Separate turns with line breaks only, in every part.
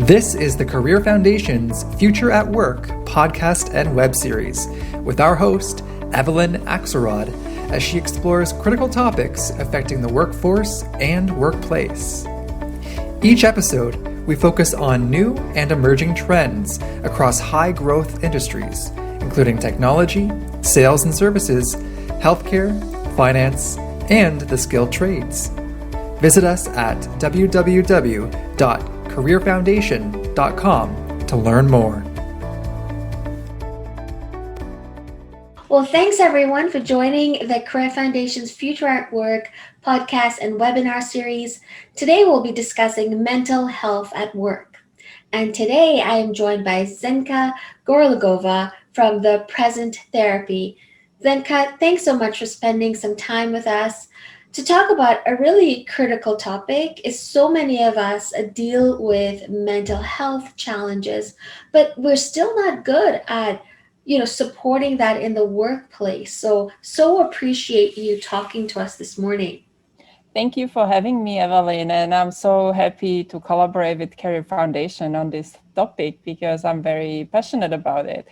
This is the Career Foundation's Future at Work podcast and web series with our host, Evelyn Axelrod, as she explores critical topics affecting the workforce and workplace. Each episode, we focus on new and emerging trends across high-growth industries, including technology, sales and services, healthcare, finance, and the skilled trades. Visit us at www.careerfoundation.com to learn more.
Well, thanks everyone for joining the Career Foundation's Future at Work podcast and webinar series. Today we'll be discussing mental health at work. And today I am joined by Zdenka Goralikova from the Gestalt Therapy. Zdenka, thanks so much for spending some time with us to talk about a really critical topic. Is so many of us deal with mental health challenges, but we're still not good at supporting that in the workplace. So appreciate you talking to us this morning.
Thank you for having me, Evelyn, and I'm so happy to collaborate with Career Foundation on this topic because I'm very passionate about it.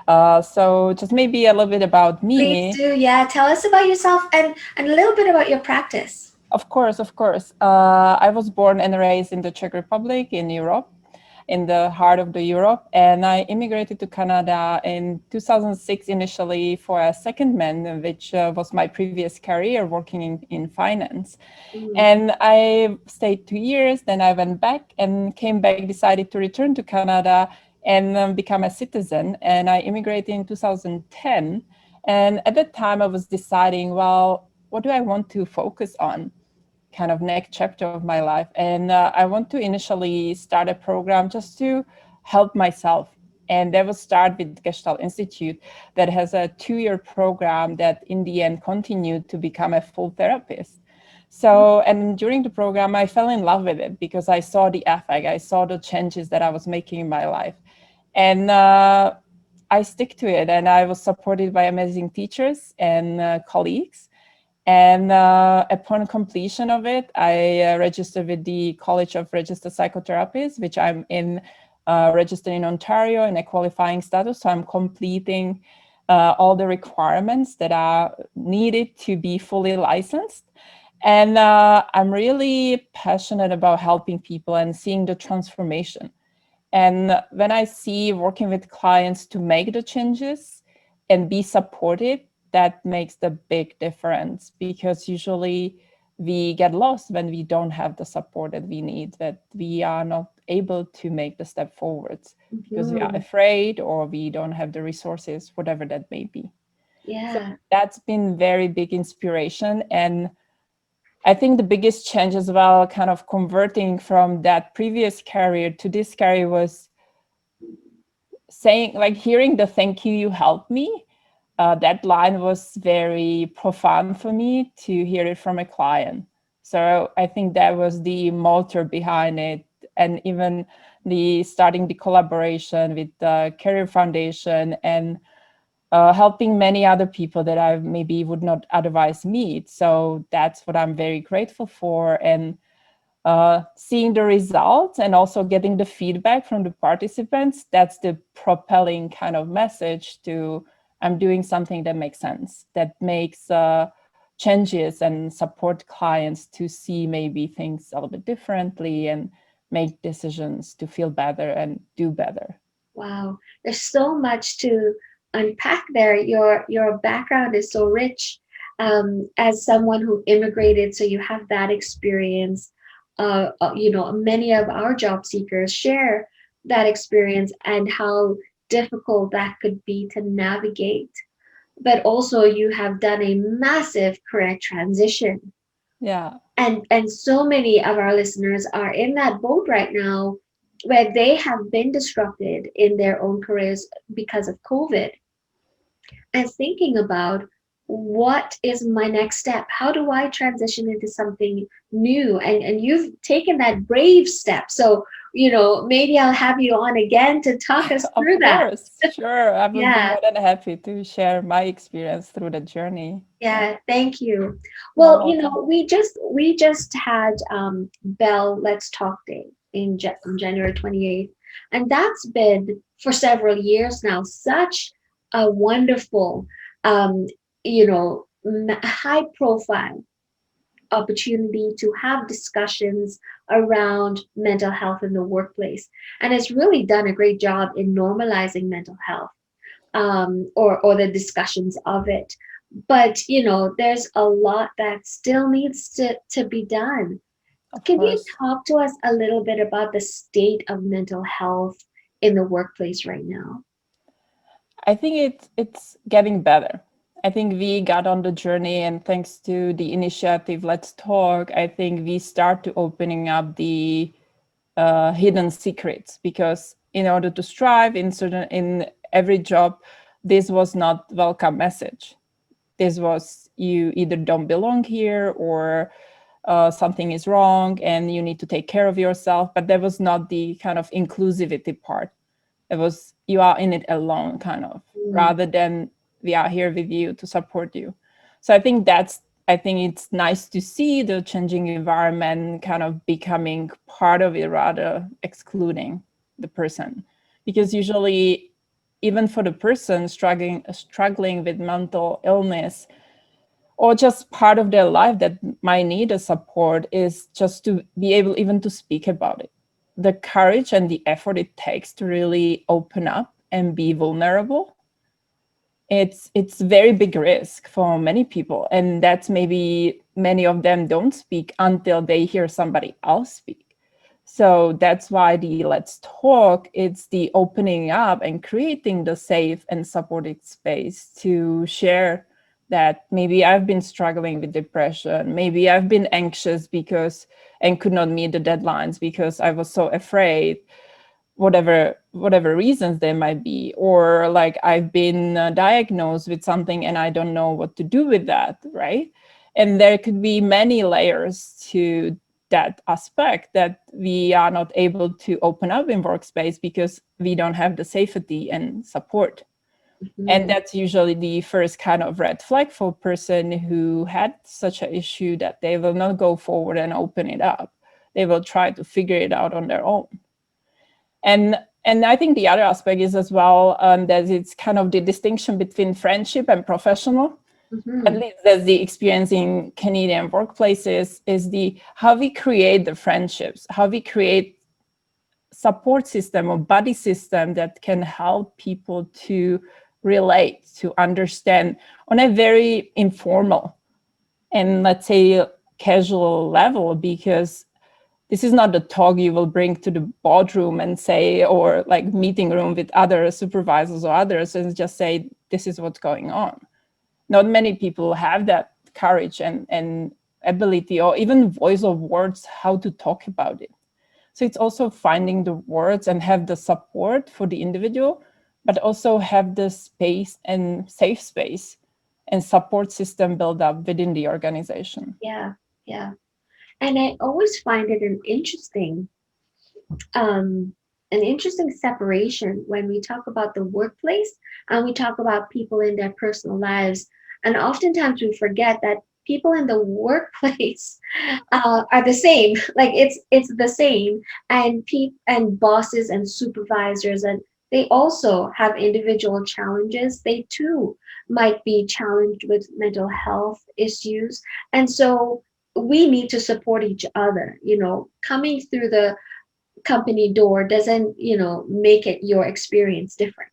So just maybe a little bit about me.
Please do, yeah. Tell us about yourself and a little bit about your practice.
Of course. I was born and raised in the Czech Republic in Europe, in the heart of the Europe, and I immigrated to Canada in 2006 initially for a secondment, which was my previous career working in finance. And I stayed 2 years, then I went back and came back, decided to return to Canada and become a citizen. And I immigrated in 2010. And at that time I was deciding, well, what do I want to focus on? Kind of next chapter of my life. And I want to initially start a program just to help myself. And that will start with Gestalt Institute that has a 2-year program that in the end continued to become a full therapist. So, and during the program, I fell in love with it because I saw the effect, I saw the changes that I was making in my life. And I stick to it. And I was supported by amazing teachers and colleagues. And upon completion of it, I registered with the College of Registered Psychotherapists, which I'm registered in Ontario in a qualifying status. So I'm completing all the requirements that are needed to be fully licensed. And I'm really passionate about helping people and seeing the transformation. And when I see working with clients to make the changes and be supported, that makes the big difference, because usually we get lost when we don't have the support that we need, that we are not able to make the step forwards because we are afraid or we don't have the resources, whatever that may be.
Yeah.
So that's been very big inspiration. And I think the biggest change as well, kind of converting from that previous career to this career, was saying, like, hearing the "thank you, you helped me." That line was very profound for me to hear it from a client. So I think that was the motor behind it. And even the starting the collaboration with the Career Foundation and helping many other people that I maybe would not otherwise meet. So that's what I'm very grateful for. And seeing the results and also getting the feedback from the participants, that's the propelling kind of message to I'm doing something that makes sense, that makes changes and support clients to see maybe things a little bit differently and make decisions to feel better and do better.
Wow, there's so much to unpack there. Your background is so rich. As someone who immigrated, so you have that experience. Many of our job seekers share that experience and how difficult that could be to navigate. But also you have done a massive career transition.
Yeah.
And so many of our listeners are in that boat right now where they have been disrupted in their own careers because of COVID and thinking about, what is my next step? How do I transition into something new? And you've taken that brave step. So, maybe I'll have you on again to talk us through that.
Of course, sure. I would be more than happy to share my experience through the journey.
Yeah, thank you. Well, we just had Bell Let's Talk Day on January 28th. And that's been for several years now such a wonderful, um, high profile opportunity to have discussions around mental health in the workplace. And it's really done a great job in normalizing mental health, or the discussions of it. But, there's a lot that still needs to be done.
Of
Can you
course.
talk to us a little bit about the state of mental health in the workplace right now?
I think it's getting better. I think we got on the journey, and thanks to the initiative Let's Talk, I think we start to opening up the hidden secrets, because in order to strive in every job, this was not welcome message. This was, you either don't belong here, or something is wrong and you need to take care of yourself. But there was not the kind of inclusivity part. It was, you are in it alone, kind of, rather than we are here with you to support you. So I think it's nice to see the changing environment kind of becoming part of it, rather excluding the person. Because usually, even for the person struggling with mental illness, or just part of their life that might need a support, is just to be able even to speak about it. The courage and the effort it takes to really open up and be vulnerable, it's very big risk for many people. And that's maybe many of them don't speak until they hear somebody else speak. So that's why the Let's Talk, it's the opening up and creating the safe and supported space to share that maybe I've been struggling with depression, maybe I've been anxious and could not meet the deadlines because I was so afraid, whatever reasons there might be, or like I've been diagnosed with something and I don't know what to do with that, right? And there could be many layers to that aspect that we are not able to open up in workspace because we don't have the safety and support. And that's usually the first kind of red flag for a person who had such an issue, that they will not go forward and open it up. They will try to figure it out on their own. And I think the other aspect is as well that it's kind of the distinction between friendship and professional. At least that's the experience in Canadian workplaces, is the how we create the friendships, how we create support system or buddy system that can help people to relate, to understand on a very informal and, let's say, casual level, because this is not the talk you will bring to the boardroom and say, or like meeting room with other supervisors or others, and just say, this is what's going on. Not many people have that courage and ability, or even voice of words, how to talk about it. So it's also finding the words and have the support for the individual, but also have the space and safe space and support system build up within the organization.
Yeah. And I always find it um, an interesting separation when we talk about the workplace and we talk about people in their personal lives. And oftentimes we forget that people in the workplace are the same. Like it's the same, and bosses and supervisors, and they also have individual challenges. They too might be challenged with mental health issues, and so we need to support each other. Coming through the company door doesn't, make it your experience different.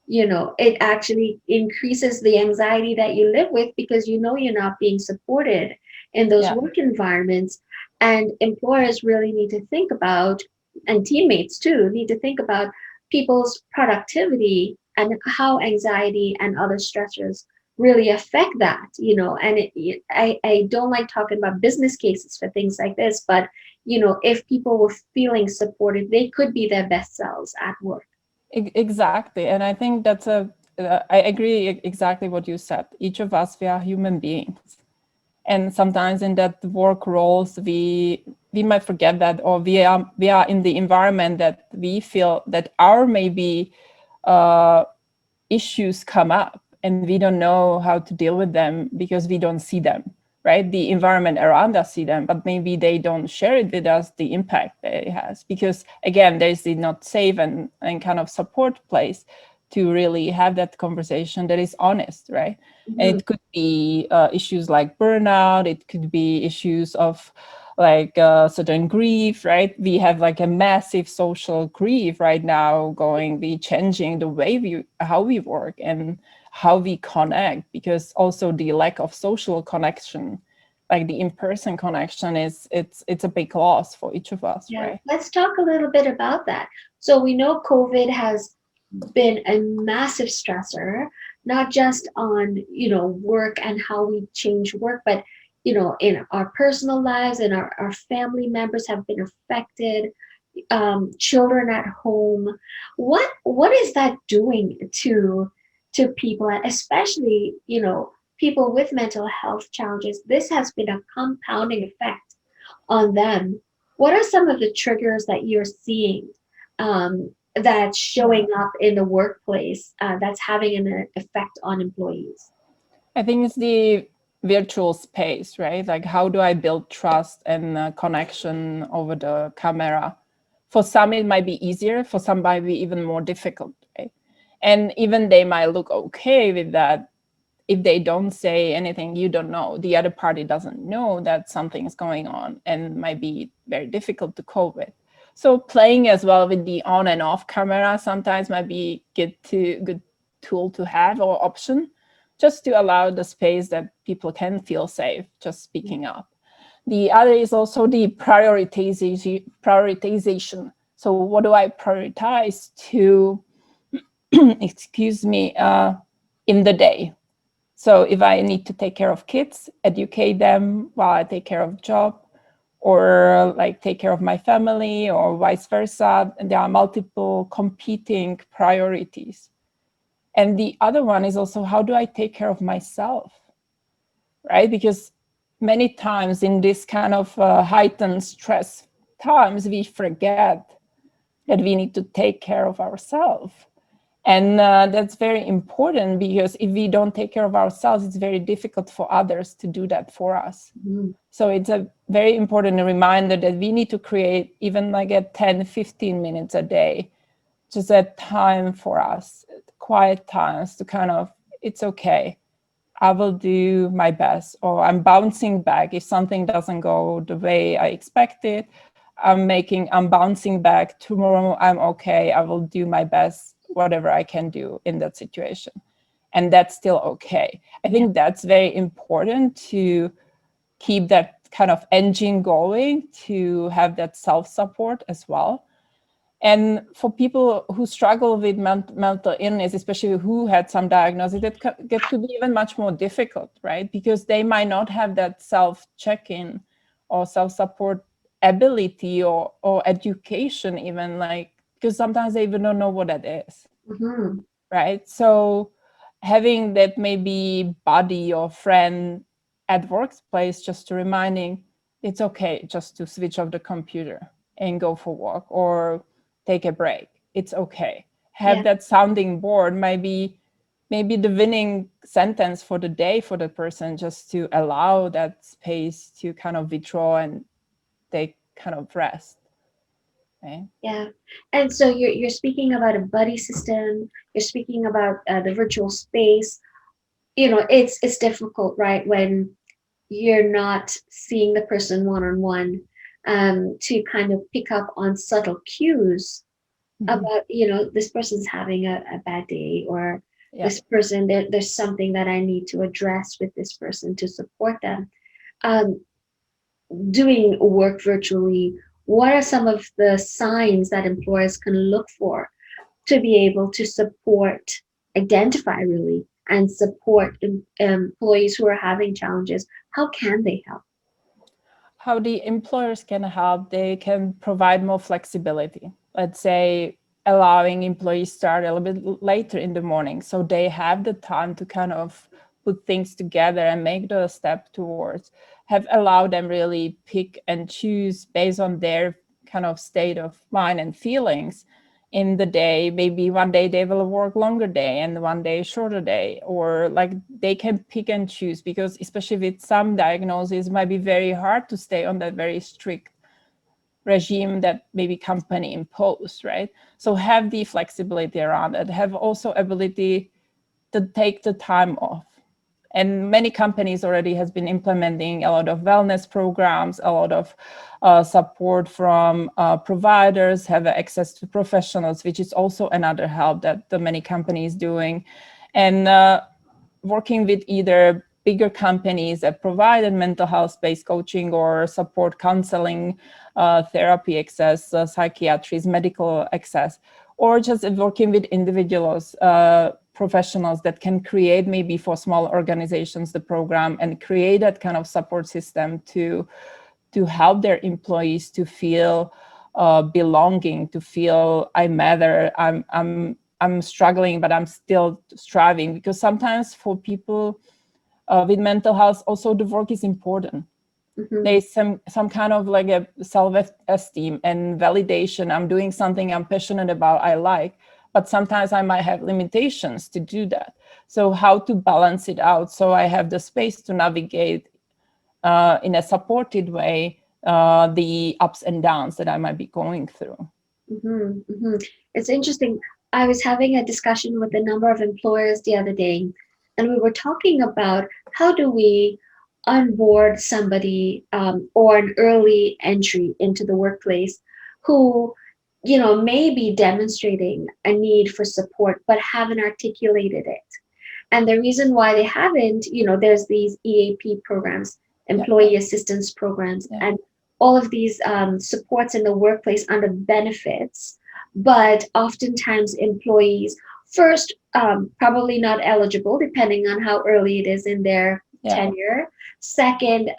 It actually increases the anxiety that you live with, because you're not being supported in those work environments. And employers really need to think about, and teammates too need to think about, people's productivity and how anxiety and other stressors really affect that. And I don't like talking about business cases for things like this, but if people were feeling supported, they could be their best selves at work.
Exactly. And I think I agree exactly what you said. Each of us, we are human beings. And sometimes in that work roles, we might forget that, or we are in the environment that we feel that our maybe issues come up and we don't know how to deal with them because we don't see them. right? The environment around us see them, but maybe they don't share it with us, the impact that it has. Because again, there's the not safe and kind of support place to really have that conversation that is honest, right? And it could be issues like burnout, it could be issues of like certain grief, right? We have like a massive social grief right now going, we changing the way how we work and how we connect, because also the lack of social connection, like the in-person connection, it's a big loss for each of us,
Yeah,
right?
let's talk a little bit about that. So we know COVID has been a massive stressor, not just on, work and how we change work, but, in our personal lives, and our family members have been affected, children at home. What is that doing to people, and especially, people with mental health challenges? This has been a compounding effect on them. What are some of the triggers that you're seeing, that's showing up in the workplace, that's having an effect on employees?
I think it's the virtual space, right? Like, how do I build trust and connection over the camera? For some, it might be easier. For some, it might be even more difficult, right? And even they might look okay with that. If they don't say anything, you don't know. The other party doesn't know that something is going on, and might be very difficult to cope with. So playing as well with the on and off camera sometimes might be good tool to have, or option, just to allow the space that people can feel safe just speaking up. The other is also the prioritization. So what do I prioritize to, excuse me, in the day? So if I need to take care of kids, educate them while I take care of job, or like take care of my family, or vice versa, and there are multiple competing priorities. And the other one is also, how do I take care of myself, right? Because many times in this kind of heightened stress times, we forget that we need to take care of ourselves. And that's very important, because if we don't take care of ourselves, it's very difficult for others to do that for us. So it's a very important reminder that we need to create even like a 10, 15 minutes a day, just that time for us, quiet times to kind of, it's okay, I will do my best, or I'm bouncing back. If something doesn't go the way I expected, I'm bouncing back. Tomorrow I'm okay. I will do my best, whatever I can do in that situation. And that's still okay. I think that's very important to keep that kind of engine going, to have that self-support as well. And for people who struggle with mental illness, especially who had some diagnosis, that could be even much more difficult, right? Because they might not have that self-check-in or self-support ability, or education even, like, because sometimes they even don't know what that is, right? So having that maybe buddy or friend at workplace, just to reminding, it's okay just to switch off the computer and go for a walk, or take a break. It's okay. Have that sounding board, maybe the winning sentence for the day for the person, just to allow that space to kind of withdraw and take kind of rest. Okay?
Yeah. And so you're speaking about a buddy system, you're speaking about the virtual space. It's difficult, right, when you're not seeing the person one-on-one, to kind of pick up on subtle cues about, this person's having a bad day, or this person, there's something that I need to address with this person to support them. Doing work virtually, what are some of the signs that employers can look for to be able to identify really, and support employees who are having challenges? How can they help?
How the employers can help, they can provide more flexibility. Let's say allowing employees start a little bit later in the morning, so they have the time to kind of put things together and make the step towards, have allowed them really pick and choose based on their kind of state of mind and feelings, in the day. Maybe one day they will work longer day and one day shorter day, or like they can pick and choose, because especially with some diagnoses, it might be very hard to stay on that very strict regime that maybe company imposed, right? So have the flexibility around it, have also ability to take the time off. And many companies already has been implementing a lot of wellness programs, a lot of support from providers, have access to professionals, which is also another help that the many companies doing. And working with either bigger companies that provide mental health-based coaching or support counseling, therapy access, psychiatry's medical access, or just working with individuals, professionals that can create maybe for small organizations the program and create that kind of support system to help their employees to feel belonging, to feel I matter, I'm struggling, but I'm still striving. Because sometimes for people with mental health, also the work is important.
Mm-hmm.
There's some kind of like a self-esteem and validation. I'm doing something I'm passionate about, I like, but sometimes I might have limitations to do that. So how to balance it out so I have the space to navigate in a supported way the ups and downs that I might be going through.
Mm-hmm. Mm-hmm. It's interesting. I was having a discussion with a number of employers the other day, and we were talking about how do we onboard somebody or an early entry into the workplace who, may be demonstrating a need for support but haven't articulated it. And the reason why they haven't, there's these EAP programs, employee assistance programs, and all of these supports in the workplace under benefits. But oftentimes employees, first, probably not eligible, depending on how early it is in their tenure. Second,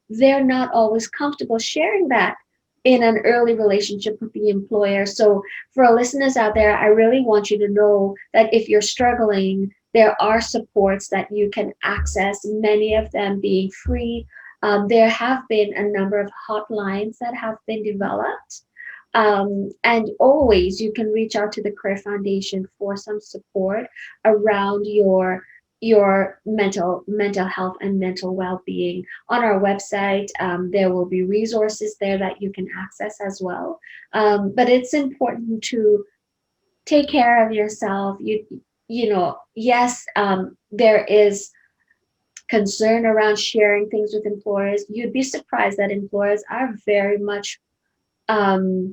they're not always comfortable sharing that in an early relationship with the employer. So for our listeners out there, I really want you to know that if you're struggling, there are supports that you can access, many of them being free. There have been a number of hotlines that have been developed. And always you can reach out to the Career Foundation for some support around your mental health and mental well-being. On our website, there will be resources there that you can access as well. But it's important to take care of yourself. Yes, there is concern around sharing things with employers. You'd be surprised that employers are very much more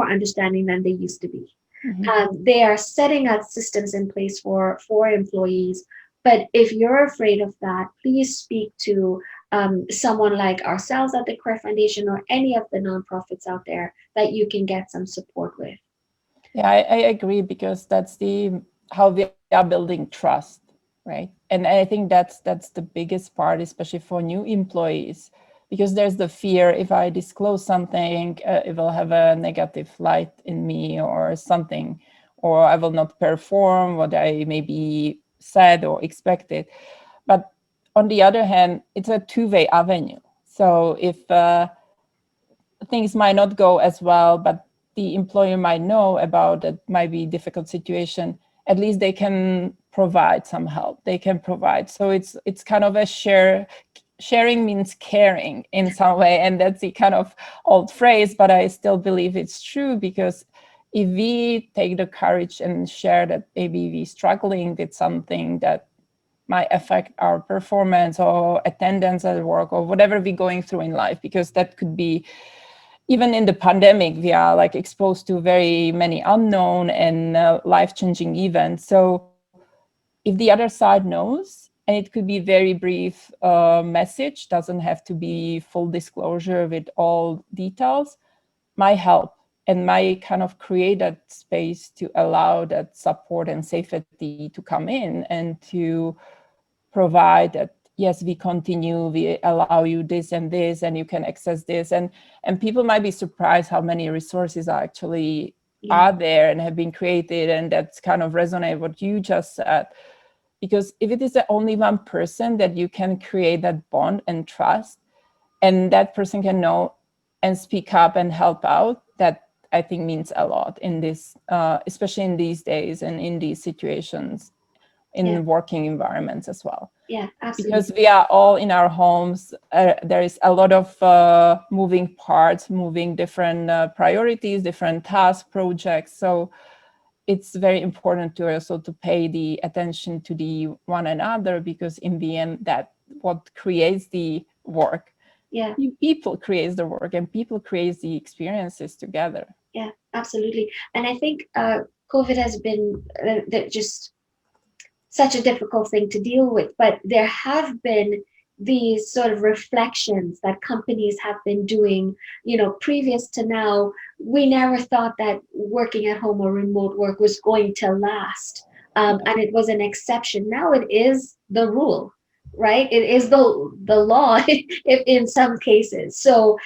understanding than they used to be. Mm-hmm. They are setting up systems in place for employees. But if you're afraid of that, please speak to someone like ourselves at the Career Foundation or any of the nonprofits out there that you can get some support with.
Yeah, I agree, because that's how we are building trust, right? And I think that's the biggest part, especially for new employees, because there's the fear, if I disclose something, it will have a negative light in me or something, or I will not perform what I maybe said or expected. But on the other hand, it's a two-way avenue. So if things might not go as well, but the employer might know about it, might be a difficult situation, at least they can provide some help. They can provide. So it's kind of a sharing means caring in some way. And that's the kind of old phrase, but I still believe it's true, because if we take the courage and share that maybe we're struggling with something that might affect our performance or attendance at work or whatever we're going through in life, because that could be, even in the pandemic, we are like exposed to very many unknown and life-changing events. So if the other side knows, and it could be very brief message, doesn't have to be full disclosure with all details, might help and might kind of create that space to allow that support and safety to come in and to provide that, yes, we continue, we allow you this and this, and you can access this. And people might be surprised how many resources are actually are there and have been created. And that's kind of resonate what you just said. Because if it is the only one person that you can create that bond and trust, and that person can know and speak up and help out, that I think means a lot in this, especially in these days and in these situations, in working environments as well.
Yeah, absolutely.
Because we are all in our homes, there is a lot of moving parts, moving different priorities, different task projects. So it's very important to also to pay the attention to the one another, because in the end, that what creates the work.
Yeah.
People create the work, and people create the experiences together.
Yeah, absolutely. And I think COVID has been just such a difficult thing to deal with, but there have been these sort of reflections that companies have been doing, previous to now. We never thought that working at home or remote work was going to last. And it was an exception. Now it is the rule, right? It is the law in some cases. So,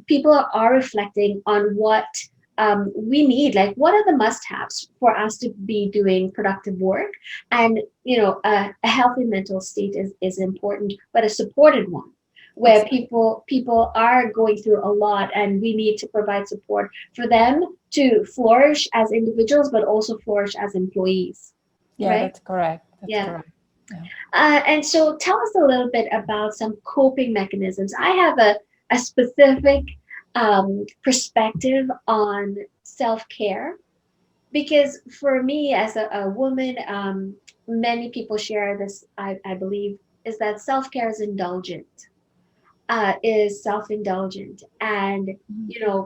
people are reflecting on what we need, like what are the must-haves for us to be doing productive work. And a healthy mental state is important, but a supported one, where people are going through a lot, and we need to provide support for them to flourish as individuals, but also flourish as employees.
Yeah,
right?
That's correct. That's correct.
Yeah. And so tell us a little bit about some coping mechanisms. I have a specific perspective on self-care, because for me as a woman, many people share this, I believe, is that self-care is self-indulgent, and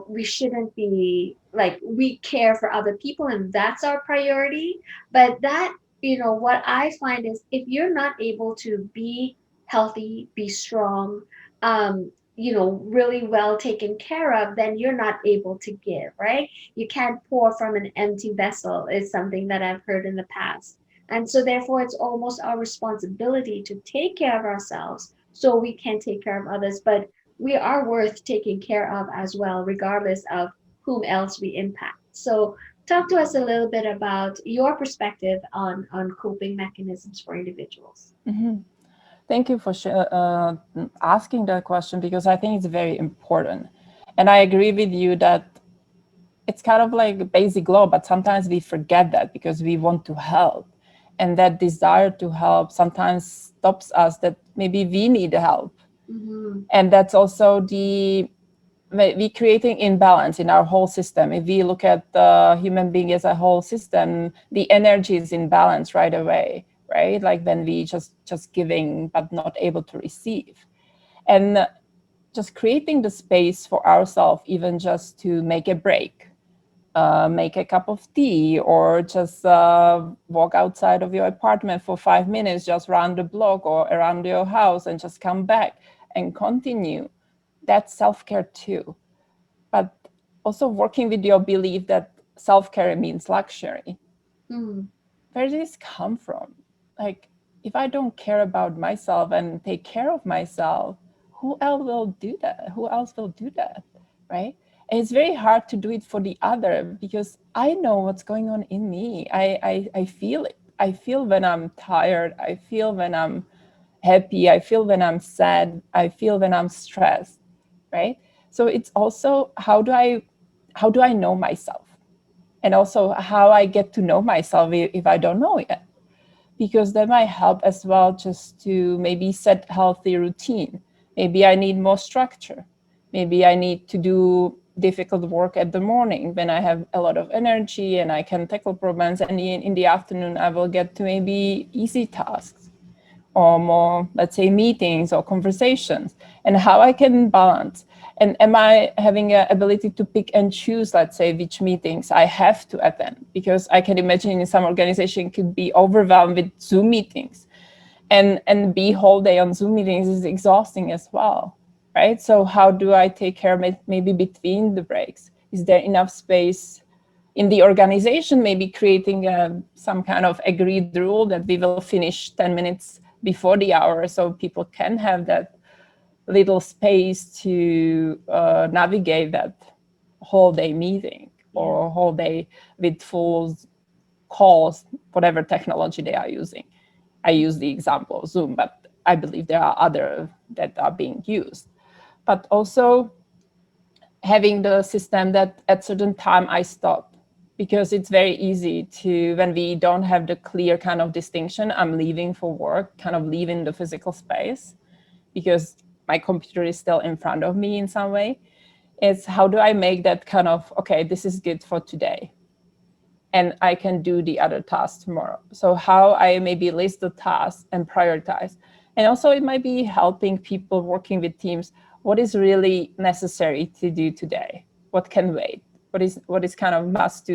we shouldn't be like, we care for other people and that's our priority. But that, what I find is, if you're not able to be healthy, be strong, really well taken care of, then you're not able to give, right? You can't pour from an empty vessel, is something that I've heard in the past. And so therefore it's almost our responsibility to take care of ourselves so we can take care of others. But we are worth taking care of as well, regardless of whom else we impact. So talk to us a little bit about your perspective on coping mechanisms for individuals.
Mm-hmm. Thank you for asking that question, because I think it's very important. And I agree with you that it's kind of like a basic law, but sometimes we forget that because we want to help. And that desire to help sometimes stops us, that maybe we need help.
Mm-hmm.
And that's also we creating imbalance in our whole system. If we look at the human being as a whole system, the energy is in balance right away, right? Like when we just giving but not able to receive. And just creating the space for ourselves, even just to make a break, make a cup of tea, or just walk outside of your apartment for 5 minutes, just around the block or around your house, and just come back and continue. That's self-care too. But also working with your belief that self-care means luxury.
Mm.
Where does this come from? Like, if I don't care about myself and take care of myself, who else will do that? Who else will do that, right? And it's very hard to do it for the other, because I know what's going on in me. I feel it. I feel when I'm tired. I feel when I'm happy. I feel when I'm sad. I feel when I'm stressed, right? So it's also, how do I know myself? And also how I get to know myself if I don't know yet. Because that might help as well, just to maybe set healthy routine. Maybe I need more structure. Maybe I need to do difficult work at the morning when I have a lot of energy and I can tackle problems. And in the afternoon, I will get to maybe easy tasks, or more, let's say, meetings or conversations, and how I can balance. And am I having an ability to pick and choose, let's say, which meetings I have to attend? Because I can imagine in some organization could be overwhelmed with Zoom meetings, and be whole day on Zoom meetings is exhausting as well, right? So how do I take care maybe between the breaks? Is there enough space in the organization, maybe creating some kind of agreed rule that we will finish 10 minutes before the hour, so people can have that little space to navigate that whole day meeting, or whole day with full calls, whatever technology they are using. I use the example of Zoom, but I believe there are other that are being used. But also having the system that at certain time I stop, because it's very easy to, when we don't have the clear kind of distinction, I'm leaving for work, kind of leaving the physical space because my computer is still in front of me in some way. It's how do I make that kind of, okay, this is good for today, and I can do the other task tomorrow. So how I maybe list the tasks and prioritize. And also it might be helping people working with teams, what is really necessary to do today? What can wait? What is kind of must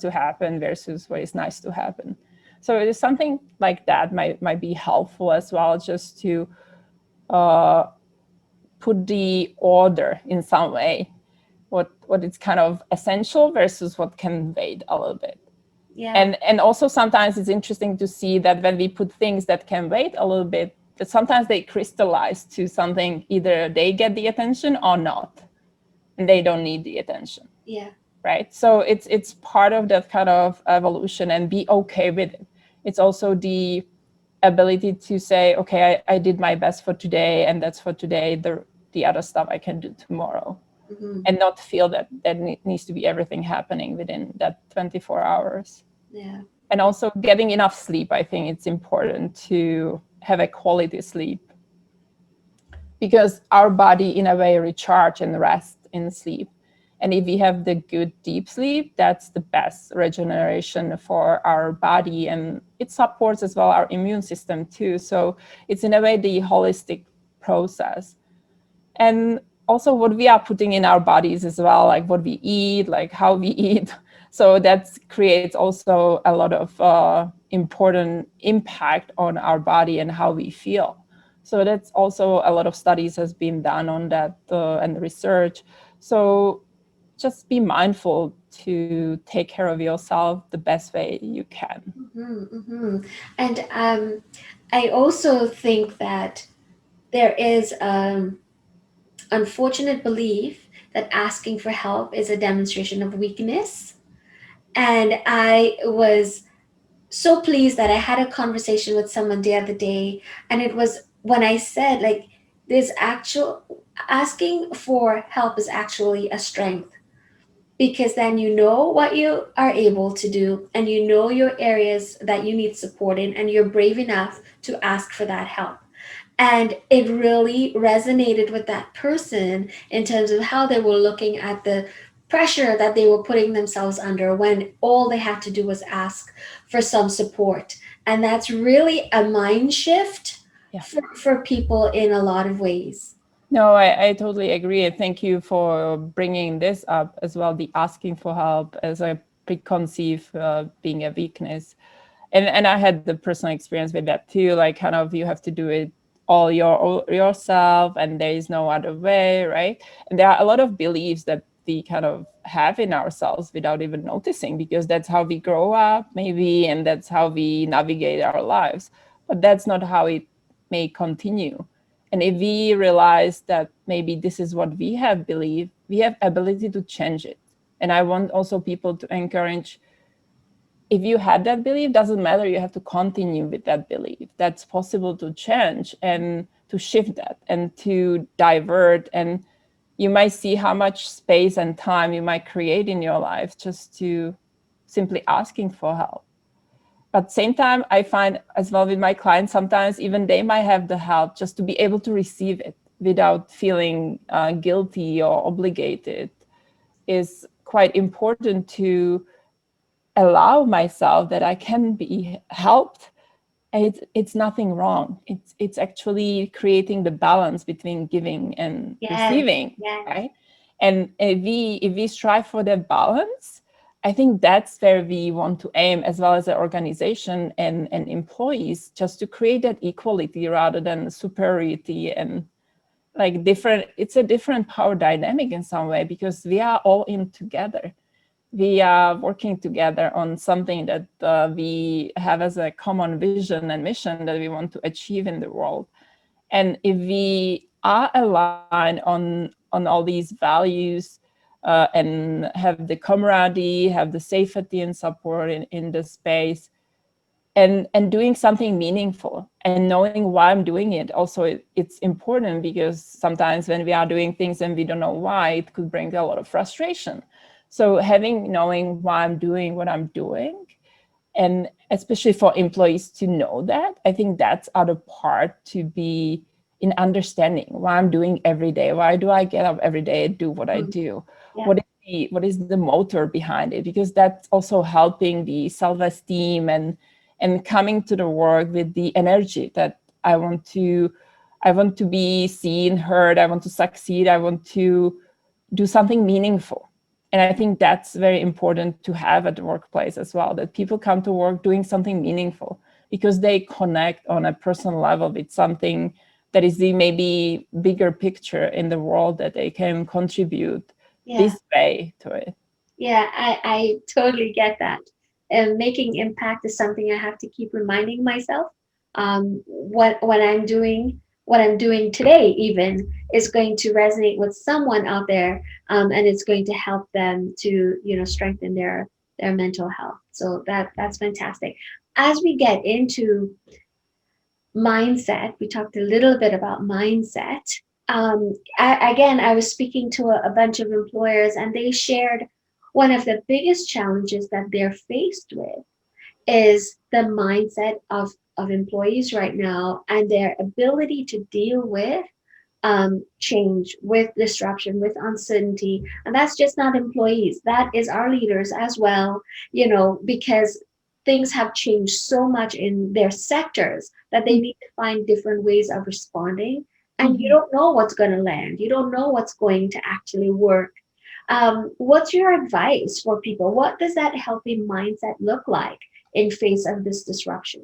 to happen versus what is nice to happen? So it is something like that might be helpful as well, just to put the order in some way, what is kind of essential versus what can wait a little bit.
Yeah.
And also sometimes it's interesting to see that when we put things that can wait a little bit, that sometimes they crystallize to something, either they get the attention or not, and they don't need the attention.
Yeah.
Right. So it's part of that kind of evolution, and be okay with it. It's also the ability to say, okay, I did my best for today, and that's for today. The other stuff I can do tomorrow.
Mm-hmm.
And not feel that needs to be everything happening within that 24 hours.
Yeah.
And also getting enough sleep. I think it's important to have a quality sleep, because our body in a way recharge and rest in sleep. And if we have the good deep sleep, that's the best regeneration for our body. And it supports as well our immune system too. So it's in a way the holistic process. And also what we are putting in our bodies as well, like what we eat, like how we eat. So that creates also a lot of important impact on our body and how we feel. So that's also a lot of studies has been done on that and research. So just be mindful to take care of yourself the best way you can.
Mm-hmm, mm-hmm. And I also think that there is unfortunate belief that asking for help is a demonstration of weakness. And I was so pleased that I had a conversation with someone the other day, and it was when I said, like, there's actual asking for help is actually a strength, because then you know what you are able to do, and you know your areas that you need support in, and you're brave enough to ask for that help. And it really resonated with that person in terms of how they were looking at the pressure that they were putting themselves under when all they had to do was ask for some support. And that's really a mind shift for people in a lot of ways.
No, I totally agree. And thank you for bringing this up as well, the asking for help as a preconceived being a weakness. And I had the personal experience with that too, like kind of you have to do it all yourself and there is no other way, right? And there are a lot of beliefs that we kind of have in ourselves without even noticing, because that's how we grow up maybe, and that's how we navigate our lives. But that's not how it may continue. And if we realize that maybe this is what we have believed, we have ability to change it. And I want also people to encourage, if you had that belief, doesn't matter, you have to continue with that belief. That's possible to change and to shift that and to divert. And you might see how much space and time you might create in your life just to simply asking for help. But same time, I find as well with my clients, sometimes even they might have the help just to be able to receive it without feeling guilty or obligated is quite important, to allow myself that I can be helped. It's nothing wrong. It's actually creating the balance between giving and receiving, right? And if we strive for that balance, I think that's where we want to aim, as well as the organization and employees, just to create that equality rather than superiority and like different. It's a different power dynamic in some way, because we are all in together. We are working together on something that we have as a common vision and mission that we want to achieve in the world. And if we are aligned on all these values and have the camaraderie, have the safety and support in the space, and doing something meaningful and knowing why I'm doing it. Also, it's important because sometimes when we are doing things and we don't know why, it could bring a lot of frustration. So knowing why I'm doing what I'm doing, and especially for employees to know that, I think that's other part to be in understanding why I'm doing every day. Why do I get up every day and do what I do?
Yeah.
What is the motor behind it? Because that's also helping the self-esteem and coming to the work with the energy that I want to be seen, heard, I want to succeed, I want to do something meaningful. And I think that's very important to have at the workplace as well, that people come to work doing something meaningful because they connect on a personal level with something that is the maybe bigger picture in the world, that they can contribute this way to it.
Yeah, I totally get that. And making impact is something I have to keep reminding myself. What I'm doing today even is going to resonate with someone out there, and it's going to help them to, strengthen their mental health. So that's fantastic. As we get into mindset, we talked a little bit about mindset. I was speaking to a bunch of employers, and they shared one of the biggest challenges that they're faced with is the mindset of employees right now and their ability to deal with change, with disruption, with uncertainty. And that's just not employees, that is our leaders as well, because things have changed so much in their sectors that they need to find different ways of responding. And you don't know what's going to land, you don't know what's going to actually work. What's your advice for people? What does that healthy mindset look like in face of this disruption?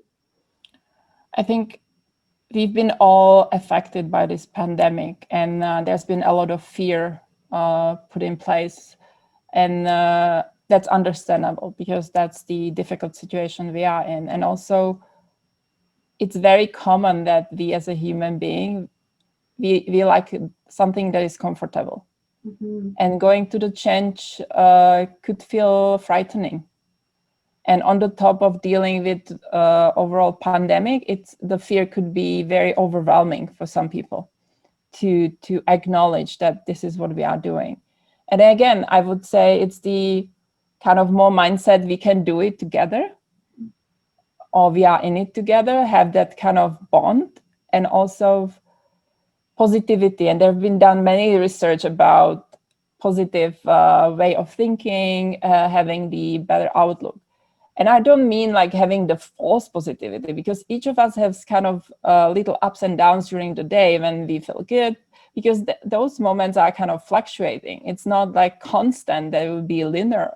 I think we've been all affected by this pandemic, and there's been a lot of fear put in place, and that's understandable because that's the difficult situation we are in. And also, it's very common that we as a human being, we like something that is comfortable. And going to the change could feel frightening. And on the top of dealing with overall pandemic, the fear could be very overwhelming for some people to acknowledge that this is what we are doing. And again, I would say it's the kind of more mindset, we can do it together, or we are in it together, have that kind of bond, and also positivity. And there have been done many research about positive way of thinking, having the better outlook. And I don't mean like having the false positivity, because each of us has kind of little ups and downs during the day when we feel good, because those moments are kind of fluctuating. It's not like constant, that it will be linear.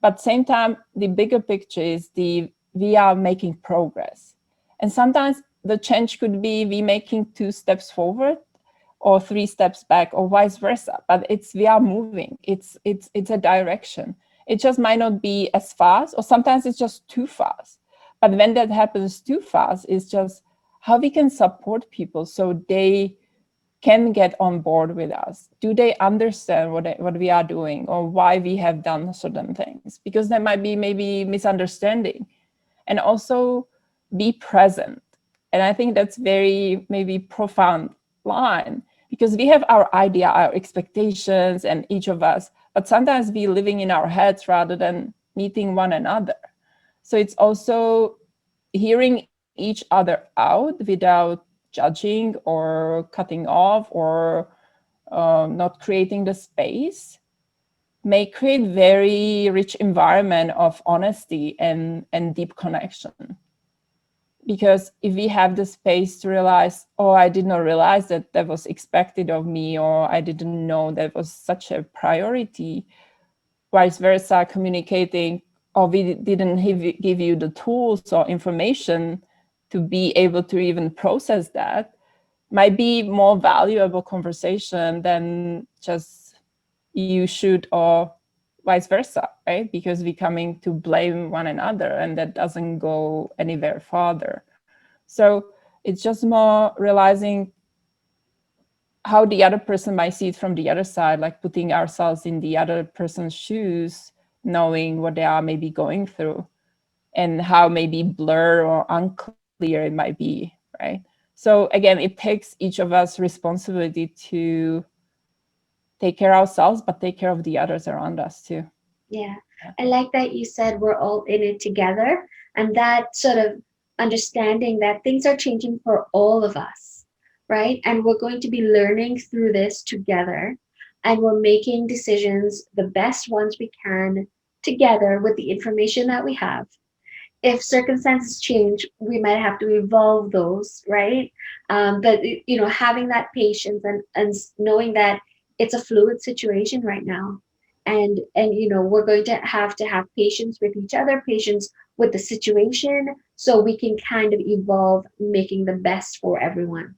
But same time, the bigger picture is we are making progress. And sometimes the change could be we making 2 steps forward or 3 steps back, or vice versa. But we are moving. It's a direction. It just might not be as fast, or sometimes it's just too fast. But when that happens too fast, it's just how we can support people so they can get on board with us. Do they understand what we are doing, or why we have done certain things? Because there might be maybe misunderstanding. And also be present. And I think that's very maybe profound line, because we have our idea, our expectations, and each of us, but sometimes we living in our heads rather than meeting one another. So it's also hearing each other out without judging or cutting off, or not creating the space, may create very rich environment of honesty and deep connection. Because if we have the space to realize, oh, I did not realize that was expected of me, or I didn't know that was such a priority, vice versa, communicating, or we didn't give you the tools or information to be able to even process that, might be more valuable conversation than just you should, or vice versa, right? Because we're coming to blame one another, and that doesn't go anywhere further. So it's just more realizing how the other person might see it from the other side, like putting ourselves in the other person's shoes, knowing what they are maybe going through. and how maybe blur or unclear it might be, right? So again, it takes each of us responsibility to take care of ourselves, but take care of the others around us too.
Yeah. I like that you said we're all in it together, and that sort of understanding that things are changing for all of us, right? And we're going to be learning through this together, and we're making decisions, the best ones we can, together with the information that we have. If circumstances change, we might have to evolve those, right? But having that patience and knowing that it's a fluid situation right now, and we're going to have patience with each other, patience with the situation, so we can kind of evolve, making the best for everyone.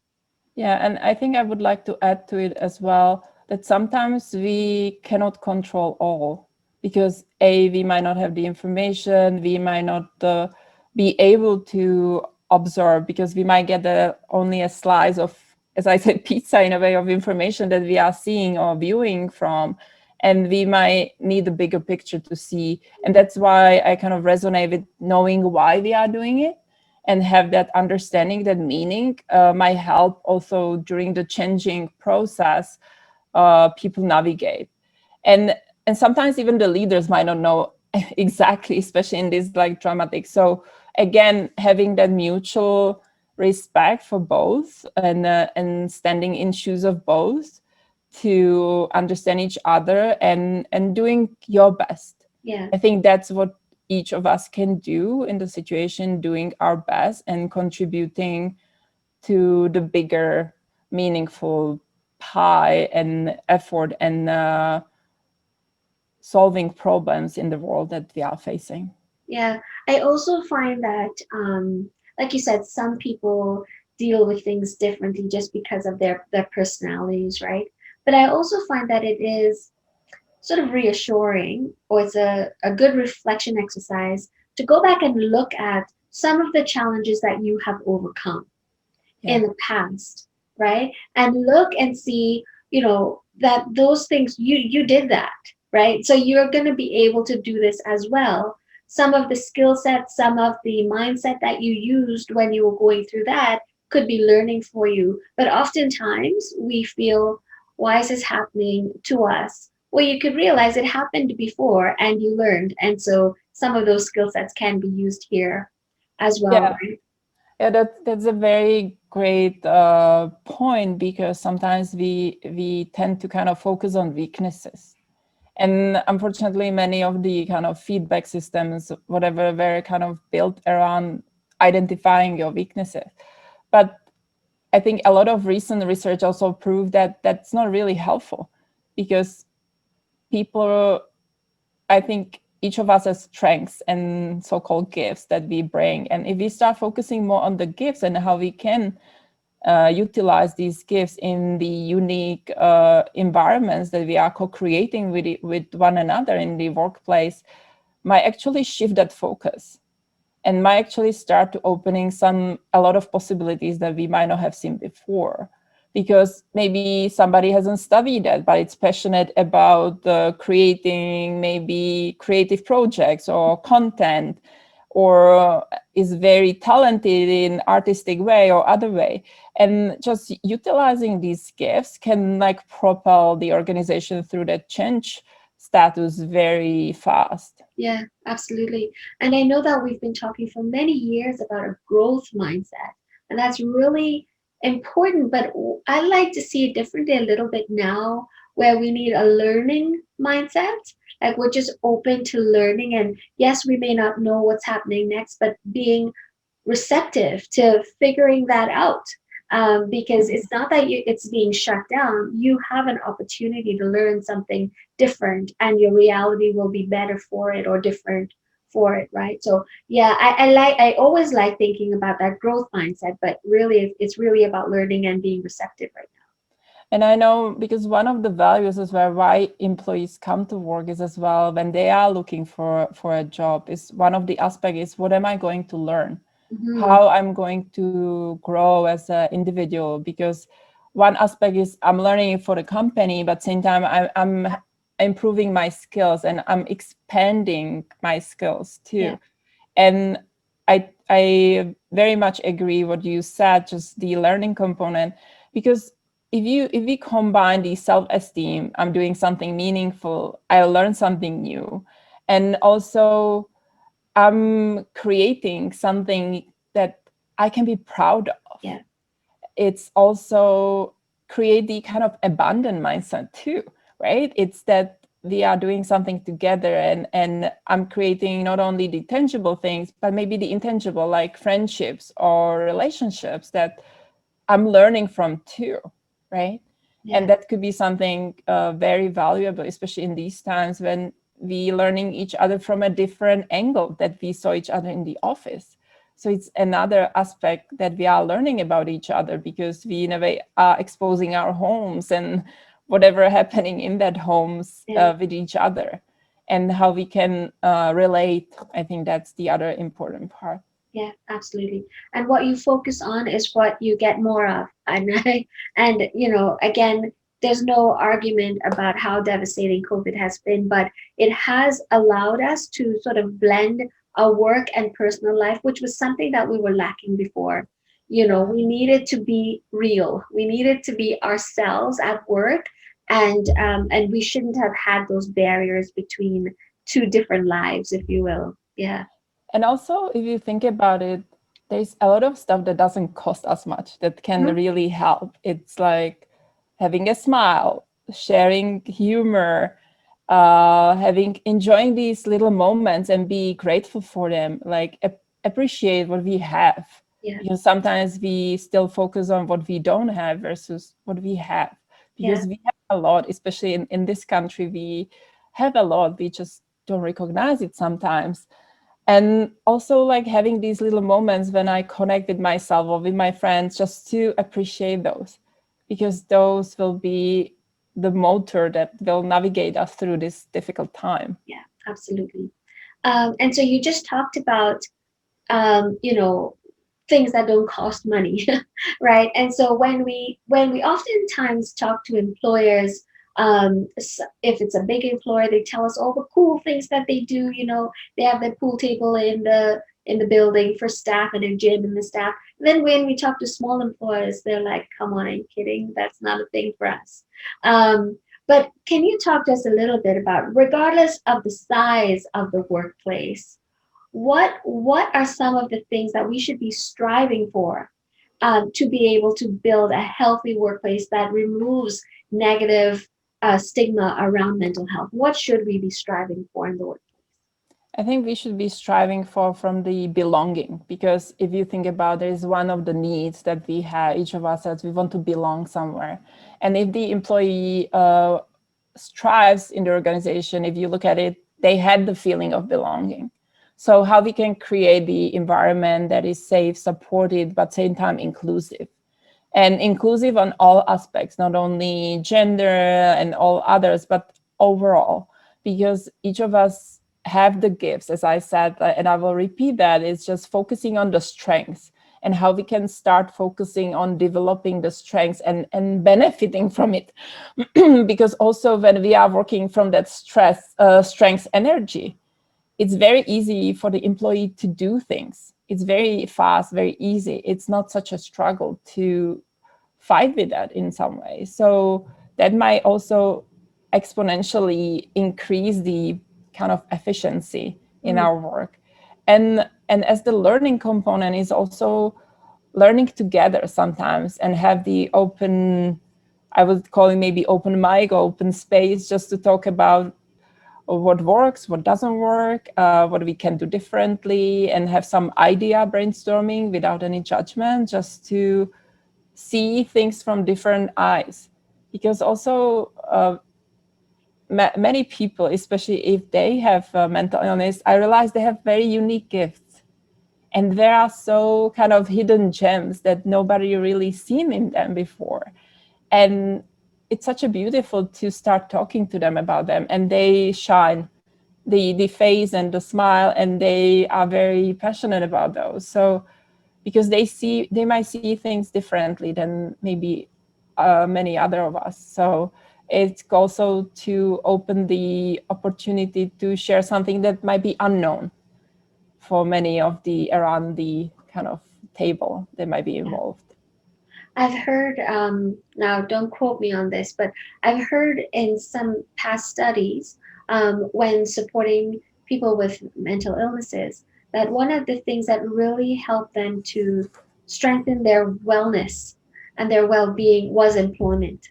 Yeah, and I think I would like to add to it as well that sometimes we cannot control all because we might not have the information, we might not be able to observe because we might get only a slice of, as I said, pizza in a way of information that we are seeing or viewing from, and we might need a bigger picture to see. And that's why I kind of resonate with knowing why we are doing it and have that understanding, that meaning might help also during the changing process people navigate. And sometimes even the leaders might not know exactly, especially in this like dramatic. So again, having that mutual respect for both and standing in shoes of both to understand each other and doing your best.
Yeah.
I think that's what each of us can do in the situation, doing our best and contributing to the bigger meaningful pie and effort and solving problems in the world that we are facing.
Yeah, I also find that, like you said, some people deal with things differently just because of their personalities, right? But I also find that it is sort of reassuring, or it's a good reflection exercise to go back and look at some of the challenges that you have overcome in the past, right? And look and see, that those things you did that, right? So you're going to be able to do this as well. Some of the skill sets, some of the mindset that you used when you were going through that could be learning for you. But oftentimes we feel, why is this happening to us? Well, you could realize it happened before and you learned. And so some of those skill sets can be used here as well,
Yeah.
right?
Yeah, that's a very great point, because sometimes we tend to kind of focus on weaknesses. And unfortunately, many of the kind of feedback systems, whatever, were kind of built around identifying your weaknesses. But I think a lot of recent research also proved that that's not really helpful, because people, I think each of us has strengths and so-called gifts that we bring. And if we start focusing more on the gifts and how we can utilize these gifts in the unique environments that we are co-creating with one another in the workplace, might actually shift that focus and might actually start to opening a lot of possibilities that we might not have seen before. Because maybe somebody hasn't studied that, but it's passionate about creating maybe creative projects or content, or is very talented in artistic way or other way. And just utilizing these gifts can like propel the organization through that change status very fast.
Yeah, absolutely. And I know that we've been talking for many years about a growth mindset, and that's really important. But I like to see it differently a little bit now, where we need a learning mindset. Like we're just open to learning. And yes, we may not know what's happening next, but being receptive to figuring that out, because it's not that it's being shut down. You have an opportunity to learn something different, and your reality will be better for it or different for it, right? So yeah, I always like thinking about that growth mindset, but really it's really about learning and being receptive right now.
And I know, because one of the values as well why employees come to work is as well, when they are looking for a job, is one of the aspects is, what am I going to learn?
Mm-hmm.
How I'm going to grow as an individual? Because one aspect is I'm learning for the company, but same time I'm improving my skills and I'm expanding my skills too.
Yeah.
And I very much agree what you said, just the learning component, because if we combine the self-esteem, I'm doing something meaningful, I learn something new, and also I'm creating something that I can be proud of.
Yeah.
It's also create the kind of abundant mindset too, right? It's that we are doing something together, and I'm creating not only the tangible things, but maybe the intangible, like friendships or relationships that I'm learning from too, right?
Yeah.
And that could be something very valuable, especially in these times when we learning each other from a different angle that we saw each other in the office. So it's another aspect that we are learning about each other, because we in a way are exposing our homes and whatever happening in that homes with each other, and how we can relate. I think that's the other important part.
Yeah, absolutely. And what you focus on is what you get more of. And again, there's no argument about how devastating COVID has been, but it has allowed us to sort of blend our work and personal life, which was something that we were lacking before. We needed to be real. We needed to be ourselves at work, and we shouldn't have had those barriers between two different lives, if you will. Yeah.
And also, if you think about it, there's a lot of stuff that doesn't cost us much that can really help. It's like having a smile, sharing humor, enjoying these little moments and be grateful for them, like appreciate what we have.
Yeah.
Because sometimes we still focus on what we don't have versus what we have. Because we have a lot, especially in this country, we have a lot, we just don't recognize it sometimes. And also like having these little moments when I connect with myself or with my friends, just to appreciate those, because those will be the motor that will navigate us through this difficult time.
Yeah, absolutely. And so you just talked about, things that don't cost money, right? And so when we oftentimes talk to employers, if it's a big employer, they tell us all the cool things that they do. They have their pool table in the building for staff, and a gym in the staff. And then when we talk to small employers, they're like, "Come on, are you kidding? That's not a thing for us." But can you talk to us a little bit about, regardless of the size of the workplace, what are some of the things that we should be striving for, to be able to build a healthy workplace that removes negative stigma around mental health? What should we be striving for in the workplace?
I think we should be striving for from the belonging, because if you think about it, is one of the needs that we have, each of us, that we want to belong somewhere. And if the employee strives in the organization, if you look at it, they had the feeling of belonging. So how we can create the environment that is safe, supported, but same time inclusive. And inclusive on all aspects, not only gender and all others, but overall, because each of us have the gifts, as I said, and I will repeat that, it's just focusing on the strengths and how we can start focusing on developing the strengths and benefiting from it. Because also when we are working from that strengths energy, it's very easy for the employee to do things. It's very fast, very easy. It's not such a struggle to fight with that in some way. So that might also exponentially increase the kind of efficiency in our work. And as the learning component is also learning together sometimes, and have the open, I would call it maybe open mic, open space, just to talk about what works, what doesn't work, what we can do differently, and have some idea brainstorming without any judgment, just to see things from different eyes. Because also many people, especially if they have mental illness, I realize they have very unique gifts, and there are so kind of hidden gems that nobody really seen in them before. And it's such a beautiful to start talking to them about them, and they shine the face and the smile, and they are very passionate about those. So because they might see things differently than maybe many other of us. So it's also to open the opportunity to share something that might be unknown for many of the around the kind of table that might be involved.
I've heard, now don't quote me on this, but I've heard in some past studies when supporting people with mental illnesses, that one of the things that really helped them to strengthen their wellness and their well-being was employment.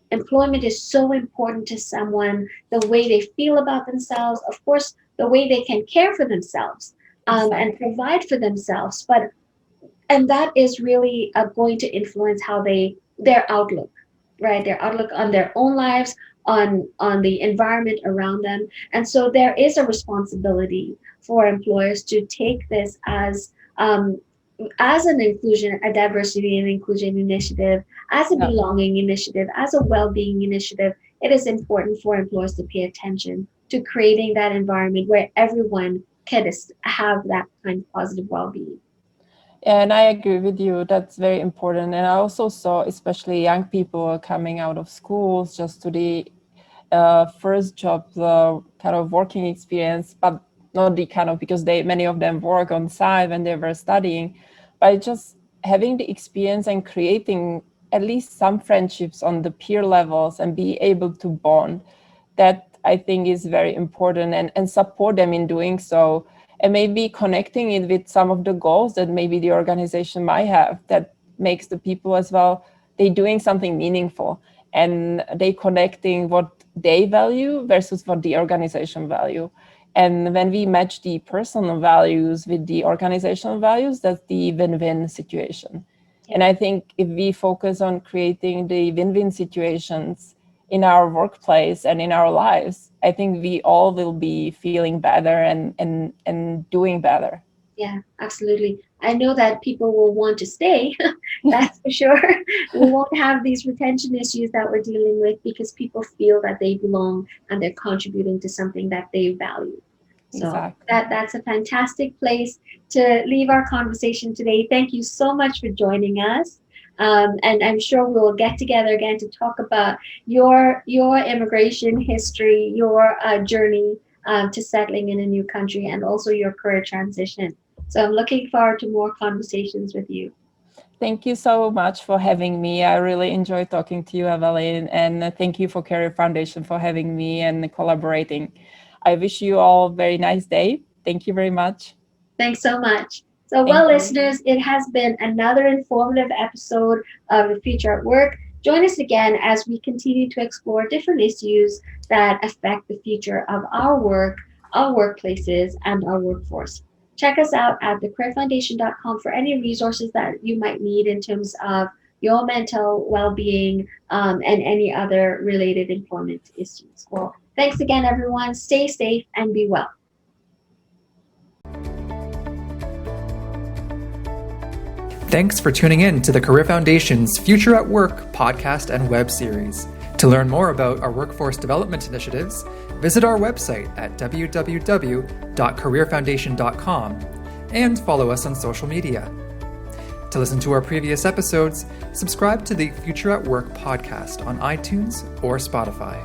Employment is so important to someone, the way they feel about themselves, of course, the way they can care for themselves and provide for themselves, and that is really going to influence how their outlook, right? Their outlook on their own lives, on the environment around them. And so there is a responsibility for employers to take this as an inclusion, a diversity and inclusion initiative, as a belonging initiative, as a well-being initiative. It is important for employers to pay attention to creating that environment where everyone can have that kind of positive well-being.
And I agree with you. That's very important. And I also saw, especially young people coming out of schools just to the first job, kind of working experience, but not the kind of, because many of them work on site when they were studying, but just having the experience and creating at least some friendships on the peer levels and be able to bond. That I think is very important, and support them in doing so. And maybe connecting it with some of the goals that maybe the organization might have, that makes the people as well, they doing something meaningful and they connecting what they value versus what the organization value. And when we match the personal values with the organizational values, that's the win-win situation. And I think if we focus on creating the win-win situations in our workplace and in our lives, I think we all will be feeling better and doing better.
Yeah, absolutely. I know that people will want to stay, that's for sure. We won't have these retention issues that we're dealing with because people feel that they belong and they're contributing to something that they value. So
Exactly.
that's a fantastic place to leave our conversation today. Thank you so much for joining us. And I'm sure we'll get together again to talk about your immigration history, your journey to settling in a new country, and also your career transition. So I'm looking forward to more conversations with you.
Thank you so much for having me. I really enjoyed talking to you, Evelyn, and thank you for Career Foundation for having me and collaborating. I wish you all a very nice day. Thank you very much.
Thanks so much. So, listeners, it has been another informative episode of The Future at Work. Join us again as we continue to explore different issues that affect the future of our work, our workplaces, and our workforce. Check us out at thecareerfoundation.com for any resources that you might need in terms of your mental well-being and any other related employment issues. Well, thanks again, everyone. Stay safe and be well.
Thanks for tuning in to the Career Foundation's Future at Work podcast and web series. To learn more about our workforce development initiatives, visit our website at www.careerfoundation.com and follow us on social media. To listen to our previous episodes, subscribe to the Future at Work podcast on iTunes or Spotify.